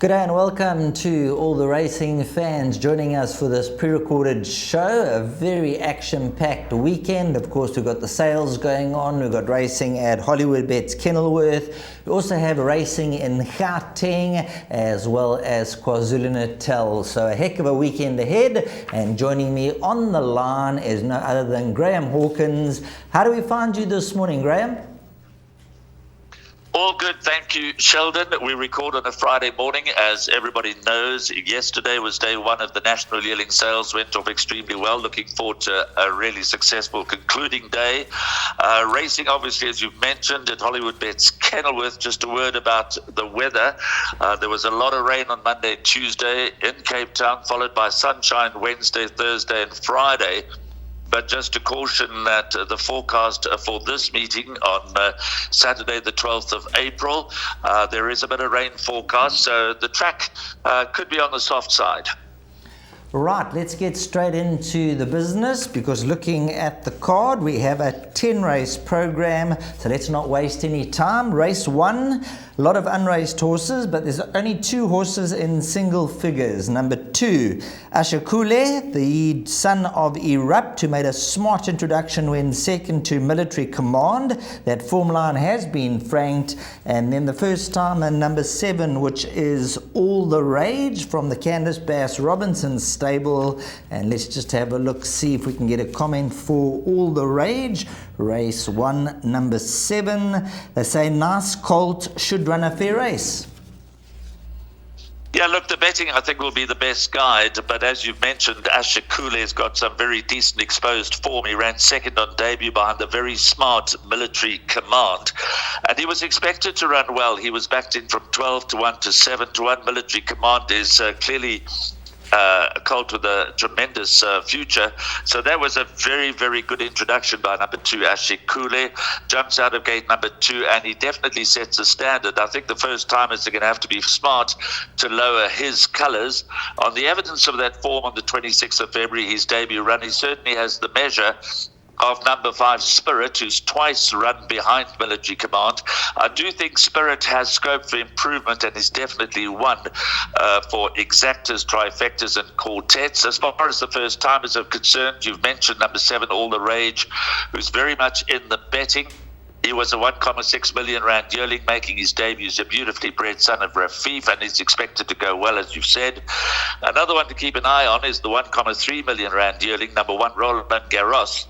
Good day and welcome to all the racing fans joining us for this pre-recorded show. A very action-packed weekend. Of course, we've got the sales going on. We've got racing at Hollywoodbets Kenilworth. We also have racing in Gauteng as well as KwaZulu-Natal. So a heck of a weekend ahead. And joining me on the line is no other than Graham Hawkins. How do we find you this morning, Graham? All good, thank you, Sheldon. We record on a Friday morning. As everybody knows, yesterday was day one of the National Yearling Sales. Went off extremely well. Looking forward to a really successful concluding day. Racing, obviously, as you've mentioned, at Hollywoodbets Kenilworth. Just a word about the weather. There was a lot of rain on Monday and Tuesday in Cape Town, followed by sunshine Wednesday, Thursday and Friday. But just to caution that the forecast for this meeting on Saturday, the 12th of April, there is a bit of rain forecast, so the track could be on the soft side. Right, let's get straight into the business, because looking at the card, we have a 10-race program, so let's not waste any time. Race 1, a lot of unraced horses, but there's only 2 horses in single figures. Number 2, Ashakule, the son of Erupt, who made a smart introduction when second to Military Command. That form line has been franked. And then the first time in number 7, which is All the Rage from the Candice Bass Robinson stable. And let's just have a look, see if we can get a comment for All the Rage. Race 1, number 7. They say nice colt should run a fair race. Yeah, look, the betting I think will be the best guide, but as you've mentioned, Ashakule has got some very decent exposed form. He ran second on debut behind the very smart Military Command, and he was expected to run well. He was backed in from 12 to 1 to 7 to 1. Military Command is clearly a colt with a tremendous future. So that was a very, very good introduction by number 2, Ashikule. Jumps out of gate number 2, and he definitely sets a standard. I think the first timers are going to have to be smart to lower his colours. On the evidence of that form on the 26th of February, his debut run, he certainly has the measure of number 5, Spirit, who's twice run behind Military Command. I do think Spirit has scope for improvement and is definitely one for exactas, trifectas and quartets. As far as the first timers are concerned, you've mentioned number 7, All the Rage, who's very much in the betting. He was a 1.6 million rand yearling, making his debut as a beautifully bred son of Rafif, and is expected to go well, as you've said. Another one to keep an eye on is the 1.3 million rand yearling, number 1, Roland Garros.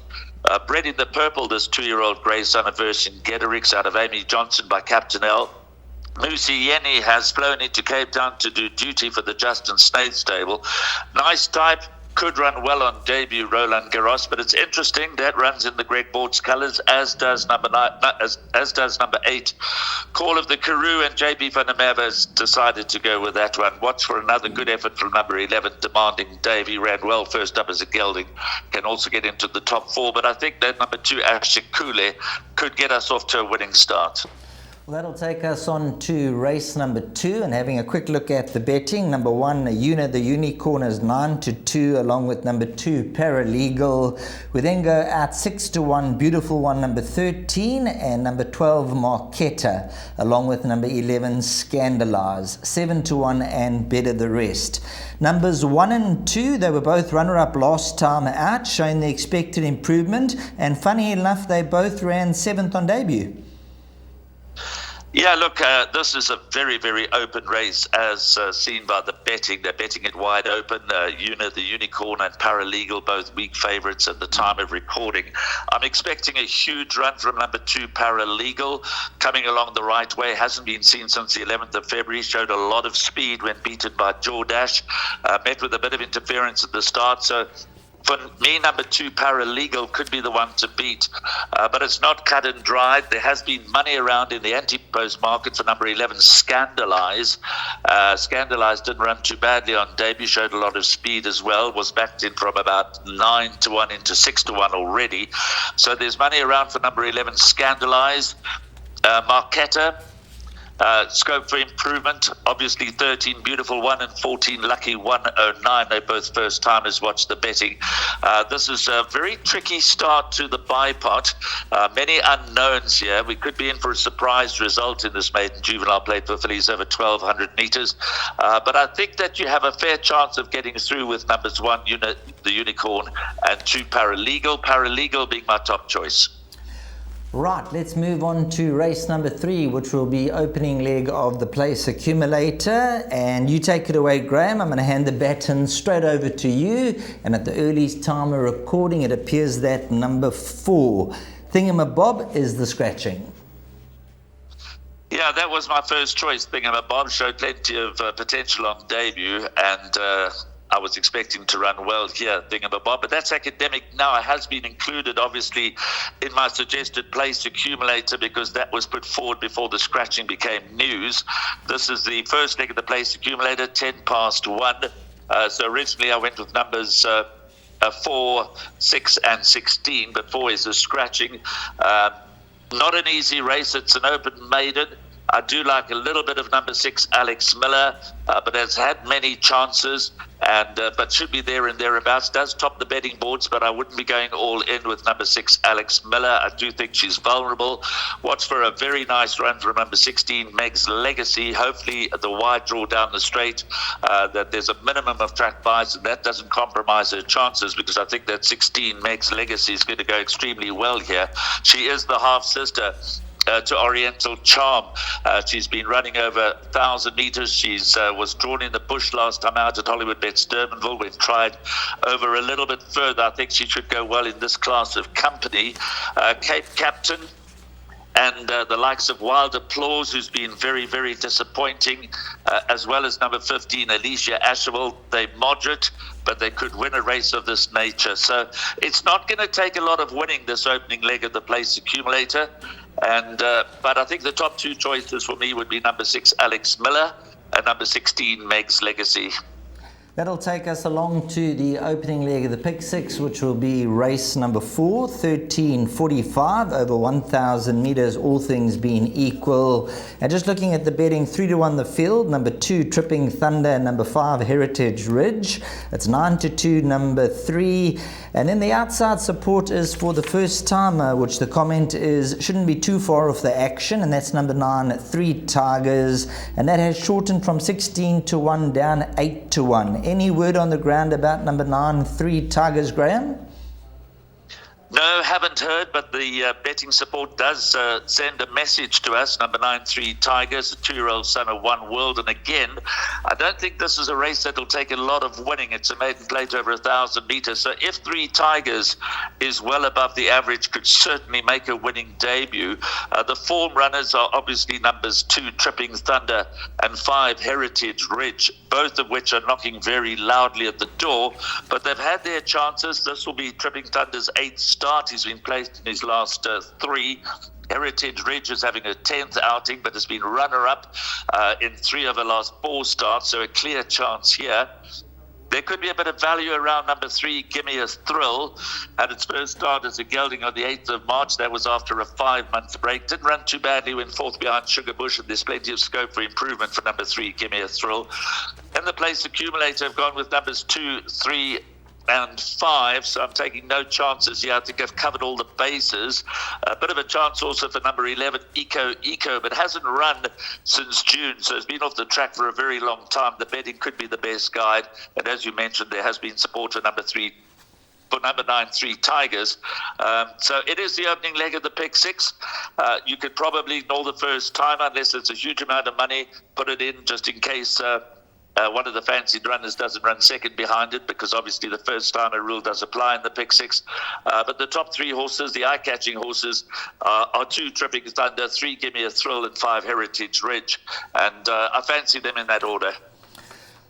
Bred in the purple, this 2-year-old grey son of Version Gedderix out of Amy Johnson by Captain L. Musi Yeni has flown into Cape Town to do duty for the Justin Snaith stable. Nice type. Could run well on debut, Roland Garros, but it's interesting that runs in the Greg Board's colours, as does number 8, Call of the Karoo, and JP van der Merwe has decided to go with that one. Watch for another good effort from number 11, Demanding Dave. He ran well first up as a gelding, can also get into the top 4, but I think that number 2, Ashikule, could get us off to a winning start. Well, that'll take us on to race number 2, and having a quick look at the betting. Number 1, Una the Unicorn, is 9 to 2, along with number 2, Paralegal. We then go out 6 to 1, Beautiful One, number 13, and number 12, Marquetta, along with number 11, Scandalize. 7 to 1, and Better the Rest. Numbers 1 and 2, they were both runner-up last time out, showing the expected improvement, and funny enough, they both ran 7th on debut. Yeah, look, this is a very, very open race as seen by the betting. They're betting it wide open. Una, the Unicorn, and Paralegal, both weak favourites at the time of recording. I'm expecting a huge run from number 2, Paralegal, coming along the right way. Hasn't been seen since the 11th of February. Showed a lot of speed when beaten by Jordash. Met with a bit of interference at the start. So for me, number 2, Paralegal, could be the one to beat, but it's not cut and dried. There has been money around in the anti-post market for number 11, Scandalize. Scandalize didn't run too badly on debut, showed a lot of speed as well, was backed in from about 9 to 1 into 6 to 1 already. So there's money around for number 11, Scandalize. Marquetta, Scope for improvement, obviously 13 Beautiful 1 and 14 Lucky 109. They both first timers watch the betting. This is a very tricky start to the bipot. Many unknowns here. We could be in for a surprise result in this maiden juvenile plate for fillies over 1,200 meters. But I think that you have a fair chance of getting through with numbers 1, the Unicorn, and 2, Paralegal. Paralegal being my top choice. Right, let's move on to race number 3, which will be opening leg of the place accumulator. And you take it away, Graham. I'm going to hand the baton straight over to you. And at the earliest time of recording, it appears that number 4, Thingamabob, is the scratching. Yeah, that was my first choice. Thingamabob showed plenty of potential on debut, and I was expecting to run well here, Thingamabob, but that's academic now. It has been included, obviously, in my suggested place accumulator because that was put forward before the scratching became news. This is the first leg of the place accumulator, 10 past 1. So originally I went with numbers 4, 6, and 16, but 4 is a scratching. Not an easy race. It's an open maiden. I do like a little bit of number 6, Alex Miller, but has had many chances, and but should be there and thereabouts. Does top the betting boards, but I wouldn't be going all in with number 6, Alex Miller. I do think she's vulnerable. Watch for a very nice run from number 16, Meg's Legacy. Hopefully the wide draw down the straight, that there's a minimum of track buys, and that doesn't compromise her chances, because I think that 16, Meg's Legacy, is going to go extremely well here. She is the half-sister to Oriental Charm. She's been running over 1,000 meters. She's was drawn in the bush last time out at Hollywoodbets Durbanville. We've tried over a little bit further. I think she should go well in this class of company. Cape Captain and the likes of Wild Applause, who's been very, very disappointing, as well as number 15, Alicia Asherville. They're moderate, but they could win a race of this nature. So it's not going to take a lot of winning this opening leg of the place accumulator. And but I think the top 2 choices for me would be number 6, Alex Miller, and number 16, Meg's Legacy. That'll take us along to the opening leg of the pick 6, which will be race number 4, 13:45, over 1,000 meters, all things being equal. And just looking at the betting, 3-1 the field, number 2, Tripping Thunder, number 5, Heritage Ridge. It's 9-2, number 3. And then the outside support is for the first timer, which the comment is shouldn't be too far off the action, and that's number 9, 3 Tigers. And that has shortened from 16-1 down 8-1. Any word on the ground about number 9, 3 Tigers, Graham? No, haven't heard, but the betting support does send a message to us. Number 9, 3 Tigers, a 2-year-old son of One World. And again, I don't think this is a race that will take a lot of winning. It's a maiden plate over 1,000 meters. So if 3 Tigers is well above the average, could certainly make a winning debut. The form runners are obviously numbers 2, Tripping Thunder, and 5, Heritage Ridge, both of which are knocking very loudly at the door. But they've had their chances. This will be Tripping Thunder's 8th start. He's been placed in his last 3. Heritage Ridge is having a 10th outing, but has been runner-up in 3 of the last 4 starts, so a clear chance here. There could be a bit of value around number 3, Gimme a Thrill. Had its first start as a gelding on the 8th of March. That was after a 5-month break. Didn't run too badly, went 4th behind Sugar Bush, and there's plenty of scope for improvement for number 3, Gimme a Thrill. In the place accumulator, I've gone with numbers 2, 3, and 5, so I'm taking no chances here. I think I've covered all the bases. A bit of a chance also for number 11, Eco, but hasn't run since June, so it's been off the track for a very long time. The betting could be the best guide, and as you mentioned, there has been support for number 9, 3 Tigers. So it is the opening leg of the pick 6. You could probably ignore the first time unless it's a huge amount of money. Put it in just in case one of the fancied runners doesn't run second behind it, because obviously the first timer rule does apply in the pick 6. But the top 3 horses, the eye-catching horses, are 2 Tripping Thunder, 3 Gimme a Thrill, and 5 Heritage Ridge. And I fancy them in that order.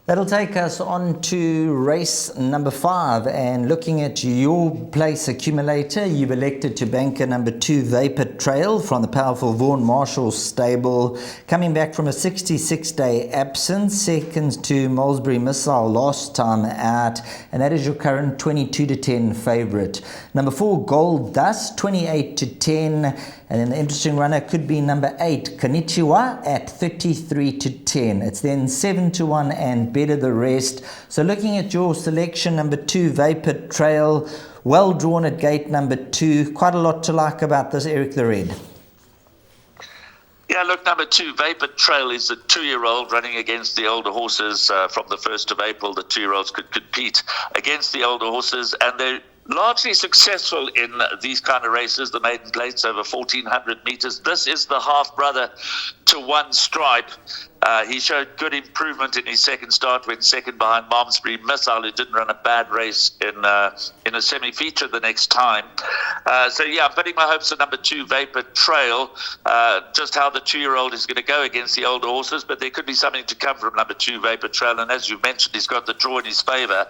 That'll take us on to race number 5, and looking at your place accumulator, you've elected to banker number 2 Vapor Trail from the powerful Vaughan Marshall stable, coming back from a 66-day absence, second to Molesbury Missile last time out, and that is your current 22-10 favourite. Number 4 Gold Dust, 28-10, and then the interesting runner could be number 8 Konnichiwa at 33-10. It's then 7-1 and better the rest. So looking at your selection, number 2 Vapor Trail, well drawn at gate number 2. Quite a lot to like about this, Eric the Red. Yeah, look, number 2 Vapor Trail is a 2-year-old running against the older horses. From the 1st of April, the 2-year-olds could compete against the older horses, and they're largely successful in these kind of races, the maiden plates over 1,400 meters. This is the half-brother to One Stripe. He showed good improvement in his second start, went second behind Malmesbury Missile, who didn't run a bad race in a semi-feature the next time. So, yeah, I'm putting my hopes on number 2 Vapor Trail, just how the 2-year-old is going to go against the older horses, but there could be something to come from number 2 Vapor Trail, and as you mentioned, he's got the draw in his favour.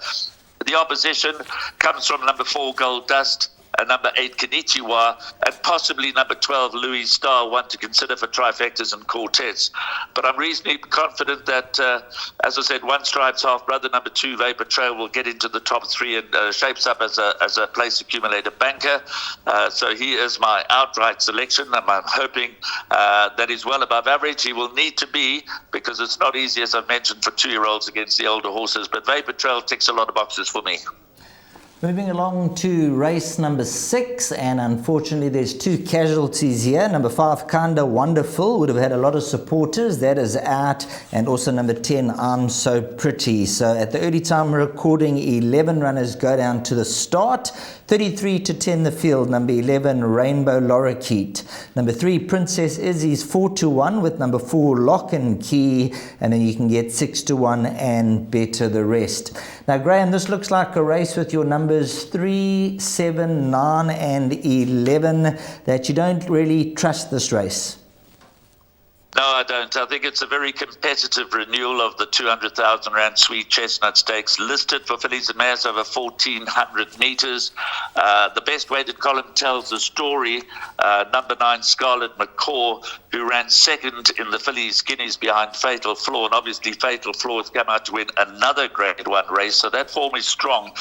The opposition comes from number 4 Gold Dust, and number 8 Konnichiwa, and possibly number 12 Louis Star, one to consider for trifectas and quartets. But I'm reasonably confident that, as I said, One Stripe's half-brother, number 2 Vapor Trail, will get into the top 3 and shapes up as a place accumulator banker. So he is my outright selection. I'm hoping that he's well above average. He will need to be, because it's not easy, as I've mentioned, for 2-year-olds against the older horses. But Vapor Trail ticks a lot of boxes for me. Moving along to race number 6, and unfortunately there's 2 casualties here. Number 5 Kinda Wonderful would have had a lot of supporters. That is out. And also number 10 I'm So Pretty. So at the early time recording, 11 runners go down to the start. 33-10 the field. Number 11 Rainbow Lorikeet. Number 3 Princess Izzy's 4-1 with number 4 Lock and Key, and then you can get 6-1 and better the rest. Now Graham, this looks like a race with your numbers 3, 7, 9 and 11 that you don't really trust this race. No, I don't. I think it's a very competitive renewal of the 200,000 Rand Sweet Chestnut Stakes, listed for fillies and mares over 1,400 meters. The best weighted column tells the story. Number 9 Scarlet Macaw, who ran second in the fillies guineas behind Fatal Flaw, and obviously Fatal Flaw has come out to win another Grade 1 race, so that form is strong.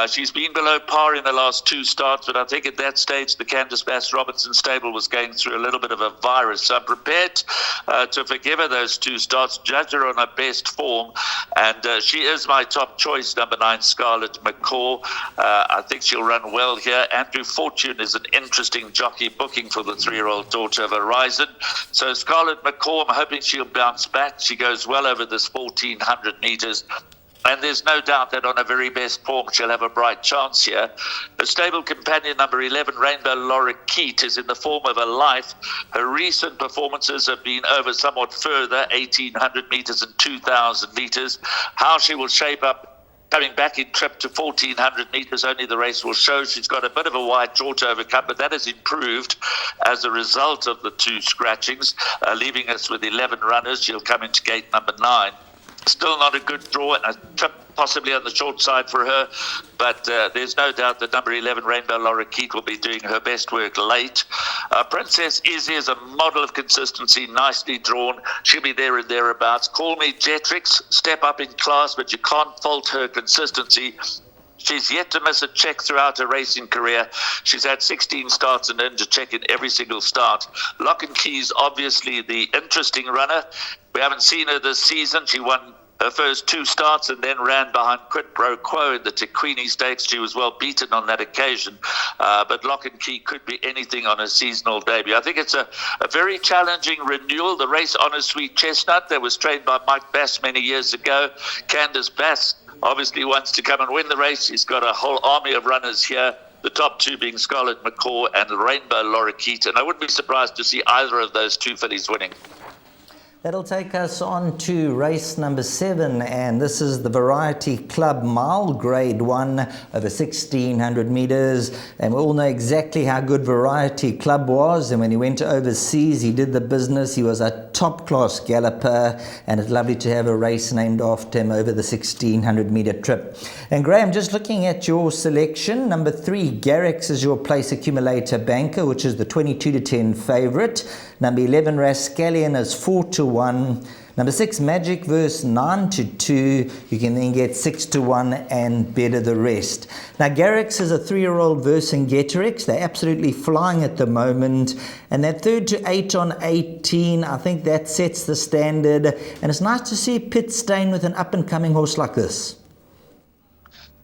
She's been below par in the last 2 starts, but I think at that stage the Candice Bass Robertson stable was going through a little bit of a virus, so I'm prepared to forgive her those 2 starts, judge her on her best form, and she is my top choice, number 9 Scarlet Macaw. I think she'll run well here. Andrew Fortune is an interesting jockey booking for the 3-year-old daughter of Horizon. So Scarlet Macaw, I'm hoping she'll bounce back. She goes well over this 1,400 meters. And there's no doubt that on her very best form, she'll have a bright chance here. Her stable companion, number 11, Rainbow Lorikeet, is in the form of her life. Her recent performances have been over somewhat further, 1,800 meters and 2,000 meters. How she will shape up coming back in trip to 1,400 meters, only the race will show. She's got a bit of a wide draw to overcome, but that has improved as a result of the 2 scratchings, leaving us with 11 runners. She'll come into gate number 9. Still not a good draw, and a trip possibly on the short side for her, but there's no doubt that number 11 Rainbow Lorikeet will be doing her best work late. Princess Izzy is a model of consistency, nicely drawn. She'll be there and thereabouts. Call me Jetrix, step up in class, but you can't fault her consistency. She's yet to miss a check throughout her racing career. She's had 16 starts and earned a check in every single start. Lock and Key's obviously the interesting runner. We haven't seen her this season. She won her first 2 starts and then ran behind Quid Pro Quo in the Tequini Stakes. She was well beaten on that occasion. But Lock and Key could be anything on her seasonal debut. I think it's a very challenging renewal. The race Honor Sweet Chestnut that was trained by Mike Bass many years ago. Candice Bass obviously wants to come and win the race. He's got a whole army of runners here. The top 2 being Scarlet Macaw and Rainbow Lorikeet. And I wouldn't be surprised to see either of those 2 fillies winning. That'll take us on to race number 7, and this is the Variety Club Mile, Grade 1, over 1,600 metres. And we all know exactly how good Variety Club was, and when he went overseas, he did the business. He was a top-class galloper, and it's lovely to have a race named after him over the 1,600-metre trip. And Graham, just looking at your selection, number 3, Garrix is your place accumulator banker, which is the 22-10 favourite. Number 11, Rascallion is 4-1. Number 6, Magic Verse 9-2. You can then get 6-1 and better the rest. Now, Garrix is a 3-year-old Vercingetorix. They're absolutely flying at the moment. And that 3rd to 8 on 18, I think that sets the standard. And it's nice to see Pit Stain with an up-and-coming horse like this.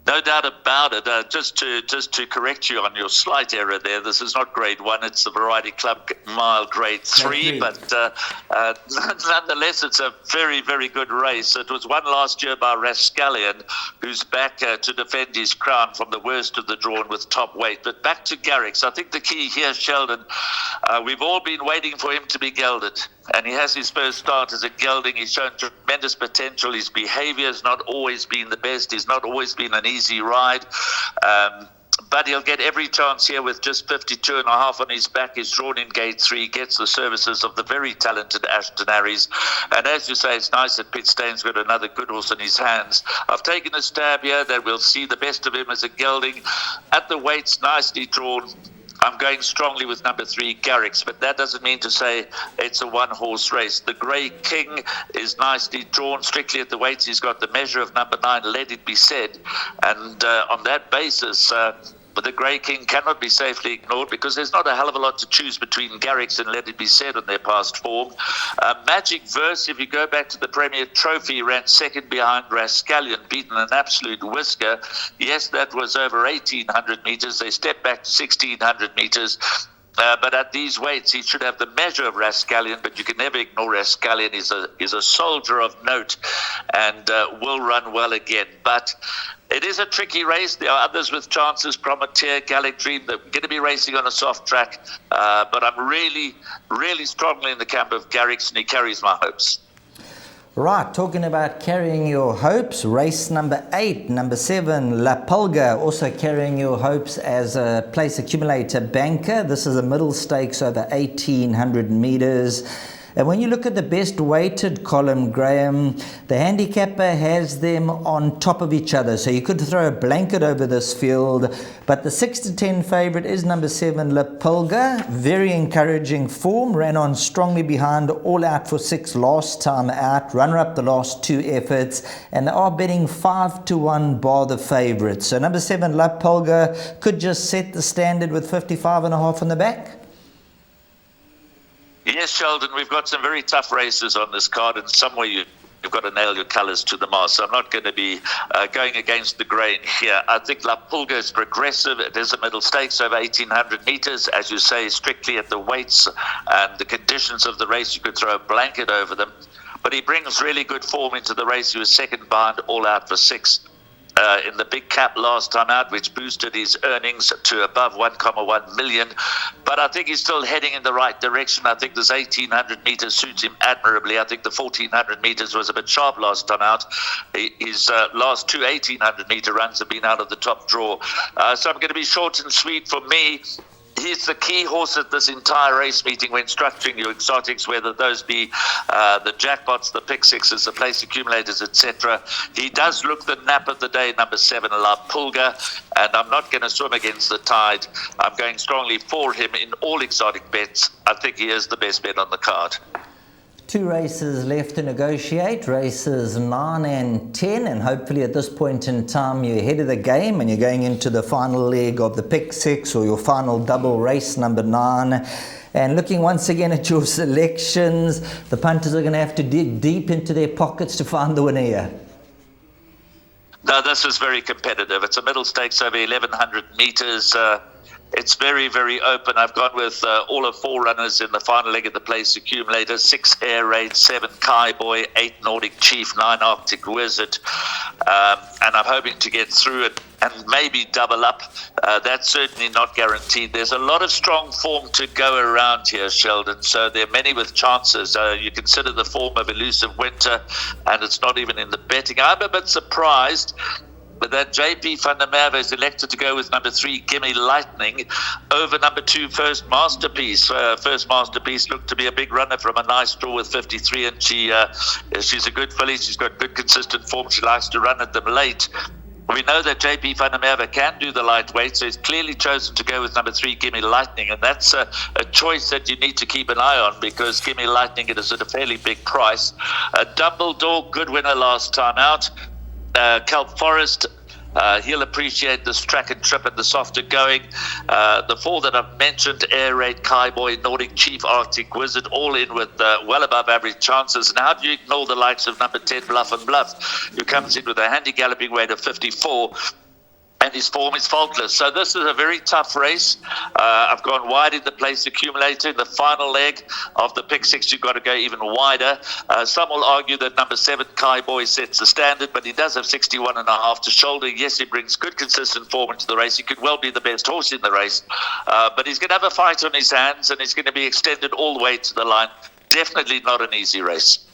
No doubt about it. Just to correct you on your slight error there, this is not Grade 1, it's the Variety Club Mile Grade 3, but nonetheless, it's a very, very good race. It was won last year by Rascallion, who's back to defend his crown from the worst of the drawn with top weight. But back to Garrix, I think the key here, Sheldon, we've all been waiting for him to be gelded. And he has his first start as a gelding. He's shown tremendous potential. His behaviour has not always been the best. He's not always been an easy ride. But he'll get every chance here with just 52.5 on his back. He's drawn in Gate 3, gets the services of the very talented Ashton Harries. And as you say, it's nice that Pit Stain's got another good horse in his hands. I've taken a stab here that we'll see the best of him as a gelding. At the weights, nicely drawn. I'm going strongly with number 3, Garrix, but that doesn't mean to say it's a one-horse race. The Grey King is nicely drawn strictly at the weights. He's got the measure of number 9, Let It Be Said. And on that basis, but the Grey King cannot be safely ignored because there's not a hell of a lot to choose between Garrix and Let It Be Said on their past form. Magic Verse, if you go back to the Premier Trophy, ran second behind Rascallion, beaten an absolute whisker. Yes, that was over 1,800 metres. They stepped back to 1,600 metres. But at these weights, he should have the measure of Rascallion, but you can never ignore Rascallion. Is a soldier of note and will run well again. But it is a tricky race. There are others with chances, Prometeer, Gallic Dream. They're going to be racing on a soft track. But I'm really, really strongly in the camp of Garrix, and he carries my hopes. Right, talking about carrying your hopes, race number 8, number 7, La Pulga, also carrying your hopes as a place accumulator banker. This is a middle stakes over 1,800 metres. And when you look at the best weighted column, Graham, the handicapper has them on top of each other. So you could throw a blanket over this field. But the 6-10 favourite is number 7, La Pulga. Very encouraging form. Ran on strongly behind, all out for 6 last time out. Runner-up the last 2 efforts. And they are betting 5-1 bar the favourite. So number 7, La Pulga, could just set the standard with 55.5 on the back. Yes, Sheldon, we've got some very tough races on this card, and somewhere you've got to nail your colours to the mast. So I'm not going to be going against the grain here. I think La Pulga is progressive. It is a middle stakes over 1,800 metres. As you say, strictly at the weights and the conditions of the race, you could throw a blanket over them. But he brings really good form into the race. He was second behind, all out for 6. In the big cap last time out, which boosted his earnings to above 1.1 million. But I think he's still heading in the right direction. I think this 1,800 metres suits him admirably. I think the 1,400 metres was a bit sharp last time out. His last 2 1,800 metre runs have been out of the top draw. So I'm going to be short and sweet for me. He's the key horse at this entire race meeting when structuring your exotics, whether those be the jackpots, the pick sixes, the place accumulators, etc. He does look the nap of the day, number 7, La Pulga, and I'm not going to swim against the tide. I'm going strongly for him in all exotic bets. I think he is the best bet on the card. 2 races left to negotiate, races 9 and 10, and hopefully at this point in time you're ahead of the game and you're going into the final leg of the pick 6 or your final double race number 9. And looking once again at your selections, the punters are going to have to dig deep into their pockets to find the winner here. No, this is very competitive. It's a middle stakes over 1,100 metres. It's very, very open. I've gone with all of 4 runners in the final leg of the place accumulator: 6 Air Raid, 7 Cowboy, 8 Nordic Chief, 9 Arctic Wizard. And I'm hoping to get through it and maybe double up. That's certainly not guaranteed. There's a lot of strong form to go around here, Sheldon. So there are many with chances. You consider the form of Elusive Winter, and it's not even in the betting. I'm a bit surprised that JP van der Merwe is elected to go with number 3, Gimme Lightning, over number 2, First Masterpiece. First Masterpiece looked to be a big runner from a nice draw with 53, and she's a good filly. She's got good consistent form. She likes to run at them late. We know that JP van der Merwe can do the lightweight, so he's clearly chosen to go with number 3, Gimme Lightning, and that's a choice that you need to keep an eye on, because Gimme Lightning is at a fairly big price. Dumbledore, good winner last time out. Kelp Forest, he'll appreciate this track and trip and the softer going. The 4 that I've mentioned, Air Raid, Cowboy, Nordic Chief, Arctic Wizard, all in with well above average chances. Now, how do you ignore the likes of number 10, Bluff and Bluff, who comes in with a handy galloping weight of 54? And his form is faultless. So this is a very tough race. I've gone wide in the place accumulator. In the final leg of the pick 6, you've got to go even wider. Some will argue that number 7, Cowboy, sets the standard, but he does have 61.5 to shoulder. Yes, he brings good consistent form into the race. He could well be the best horse in the race. But he's going to have a fight on his hands, and he's going to be extended all the way to the line. Definitely not an easy race.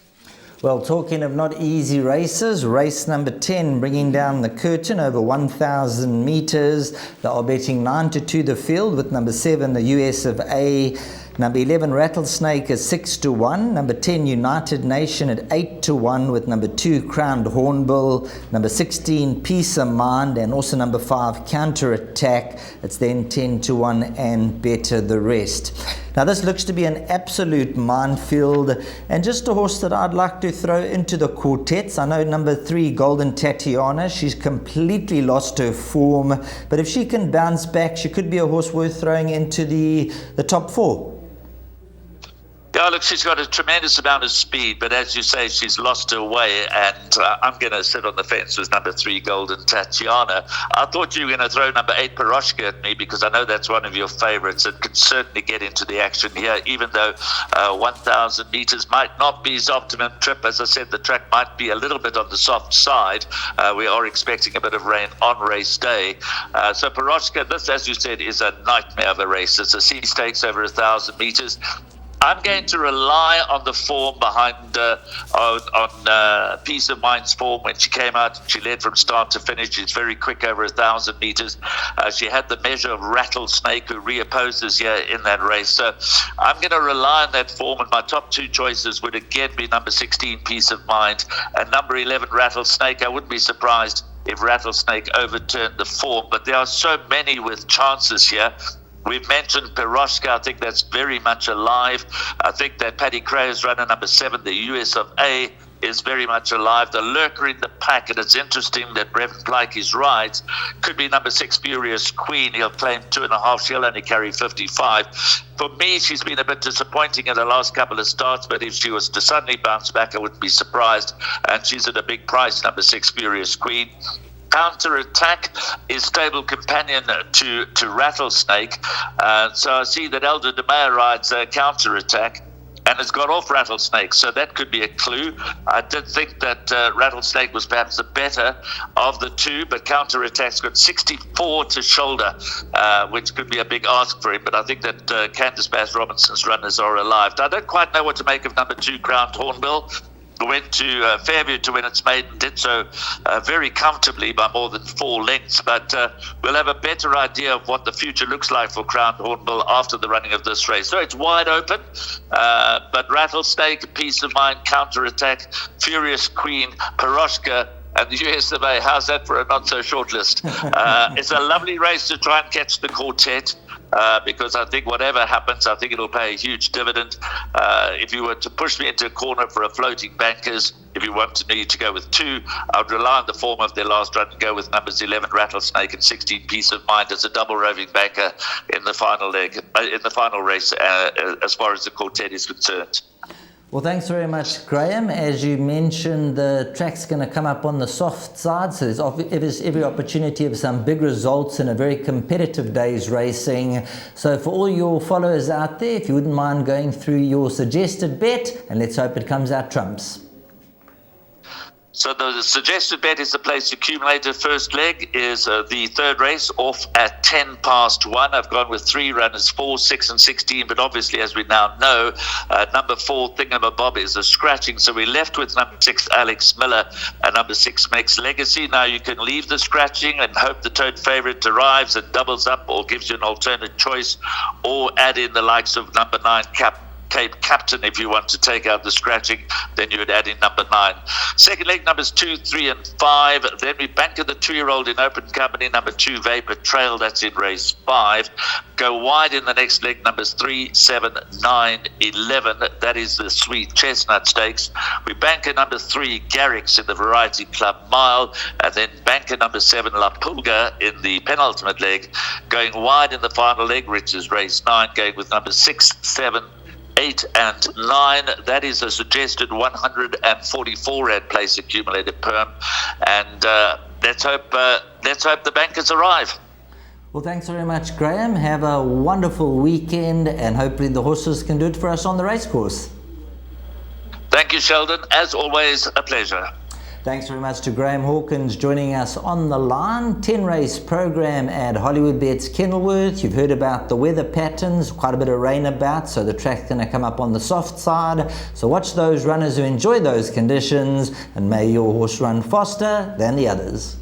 Well, talking of not easy races, race number 10, bringing down the curtain over 1,000 meters. They are betting 9-2 the field, with number 7, the US of A. Number 11, Rattlesnake, is 6-1. Number 10, United Nation, at 8-1, with number 2, Crowned Hornbill. Number 16, Peace of Mind, and also number 5, Counter Attack. It's then 10-1 and better the rest. Now, this looks to be an absolute minefield, and just a horse that I'd like to throw into the quartets. I know number 3, Golden Tatiana, she's completely lost her form, but if she can bounce back, she could be a horse worth throwing into the top 4. Yeah, look, she's got a tremendous amount of speed, but as you say, she's lost her way, and I'm going to sit on the fence with number 3, Golden Tatiana. I thought you were going to throw number 8, Piroshka, at me, because I know that's one of your favorites and can certainly get into the action here, even though 1,000 meters might not be his optimum trip. As I said, the track might be a little bit on the soft side. We are expecting a bit of rain on race day. So Piroshka, this, as you said, is a nightmare of a race. It's a C stakes over 1,000 meters. I'm going to rely on the form behind on Peace of Mind's form. When she came out, she led from start to finish. She's very quick over 1,000 meters. She had the measure of Rattlesnake, who reopposes here in that race. So I'm going to rely on that form, and my top 2 choices would again be number 16, Peace of Mind, and number 11, Rattlesnake. I wouldn't be surprised if Rattlesnake overturned the form, but there are so many with chances here. We've mentioned Piroshka. I think that's very much alive. I think that Paddy Cray's runner number 7, the US of A, is very much alive. The lurker in the pack, and it's interesting that Brevin Plyke's rides, could be number 6, Furious Queen. He'll claim 2.5. She'll only carry 55. For me, she's been a bit disappointing in the last couple of starts, but if she was to suddenly bounce back, I wouldn't be surprised. And she's at a big price, number 6, Furious Queen. Counter Attack is stable companion to Rattlesnake. So I see that Elder de Meyer rides Counter Attack and has got off Rattlesnake, so that could be a clue. I did think that Rattlesnake was perhaps the better of the 2, but Counter Attack's got 64 to shoulder, which could be a big ask for him, but I think that Candice Bass Robinson's runners are alive. I don't quite know what to make of number 2, Crowned Hornbill. Went to Fairview to win its maiden, did so very comfortably by more than 4 lengths, but we'll have a better idea of what the future looks like for Crowned Hornbill after the running of this race. So it's wide open, but Rattlesnake, Peace of Mind, Counter Attack, Furious Queen, Piroshka, and the US of A. How's that for a not-so-short list? It's a lovely race to try and catch the quartet. Because I think whatever happens, I think it'll pay a huge dividend. If you were to push me into a corner for a floating bankers, if you want to need to go with 2, I would rely on the form of their last run and go with numbers 11, Rattlesnake, and 16, Peace of Mind, as a double roving banker in the final leg, in the final race, as far as the quartet is concerned. Well, thanks very much, Graham. As you mentioned, the track's going to come up on the soft side, so there's every opportunity of some big results in a very competitive day's racing. So for all your followers out there, if you wouldn't mind going through your suggested bet, and let's hope it comes out trumps. So the suggested bet is the place accumulator. First leg is the third race off at 1 I've gone with 3 runners, 4, 6 and 16. But obviously, as we now know, number 4, Thingamabob, is a scratching. So we're left with number 6, Alex Miller, and number 6, Max Legacy. Now you can leave the scratching and hope the tote favourite arrives and doubles up or gives you an alternate choice, or add in the likes of number 9, Cape Captain. If you want to take out the scratching, then you would add in number 9. Second leg, numbers 2, 3 and 5. Then we bank the 2-year-old in open company, number 2, Vapor Trail. That's in race 5. Go wide in the next leg, numbers 3, 7, 9, 11. That is the Sweet Chestnut Stakes. We bank number 3, Garrix, in the Variety Club Mile, and then bank number 7, La Pulga, in the penultimate leg. Going wide in the final leg, which is race 9, going with number 6, 7, 8 and 9. That is a suggested 144 Rand place accumulator perm, and let's hope the bankers arrive. Well, thanks very much, Graham. Have a wonderful weekend, and hopefully the horses can do it for us on the racecourse. Thank you, Sheldon. As always, a pleasure. Thanks very much to Graham Hawkins joining us on the line. 10-race program at Hollywoodbets Kenilworth. You've heard about the weather patterns, quite a bit of rain about, so the track's going to come up on the soft side. So watch those runners who enjoy those conditions, and may your horse run faster than the others.